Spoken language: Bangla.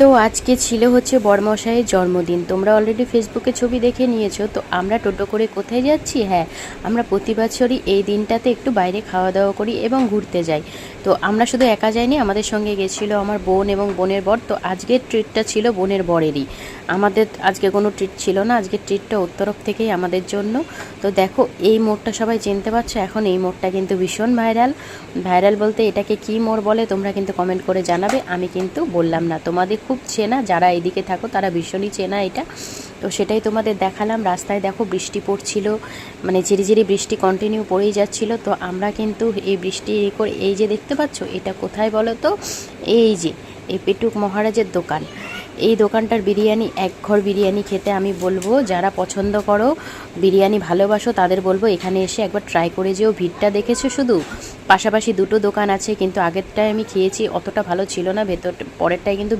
তো আজকে ছিল হচ্ছে বরমশাইয়ের জন্মদিন। তোমরা অলরেডি ফেসবুকে ছবি দেখে নিয়েছো। তো আমরা টোটো করে কোথায় যাচ্ছি? হ্যাঁ, আমরা প্রতি বছরই এই দিনটাতে একটু বাইরে খাওয়া দাওয়া করি এবং ঘুরতে যাই। তো আমরা শুধু একা যাইনি, আমাদের সঙ্গে গেছিলো আমার বোন এবং বোনের বর। তো আজকের ট্রিটটা ছিল বোনের বরেরই, আমাদের আজকে কোনো ট্রিট ছিল না। আজকের ট্রিটটা ওর তরফ থেকেই আমাদের জন্য। তো দেখো, এই মোড়টা সবাই চিনতে পারছো। এখন এই মোড়টা কিন্তু ভীষণ ভাইরাল। ভাইরাল বলতে এটাকে কি মোড় বলে তোমরা কিন্তু কমেন্ট করে জানাবে, আমি কিন্তু বললাম না। তোমাদের খুব চেনা, যারা এদিকে থাকো তারা ভীষণই চেনা এটা। তো সেটাই তোমাদের দেখালাম। রাস্তায় দেখো বৃষ্টি পড়ছিল, মানে ঝিরিঝিরি বৃষ্টি কন্টিনিউ পড়েই যাচ্ছিল। তো আমরা কিন্তু এই বৃষ্টি করে, এই যে দেখতে পাচ্ছ এটা কোথায় বলো তো? এই যে এই পেটুক মহারাজের দোকান। এই দোকানটার বিরিয়ানি, এক ঘর বিরিয়ানি খেতে আমি বলবো, যারা পছন্দ করো, বিরিয়ানি ভালোবাসো, তাদের বলবো এখানে এসে একবার ট্রাই করে যেও। ভিড়টা দেখেছো শুধু? পাশাপাশি দুটো দোকান আছে, কিন্তু আগেরটায় আমি খেয়েছি অতটা ভালো ছিল না, ভেতর পরেরটায় কিন্তু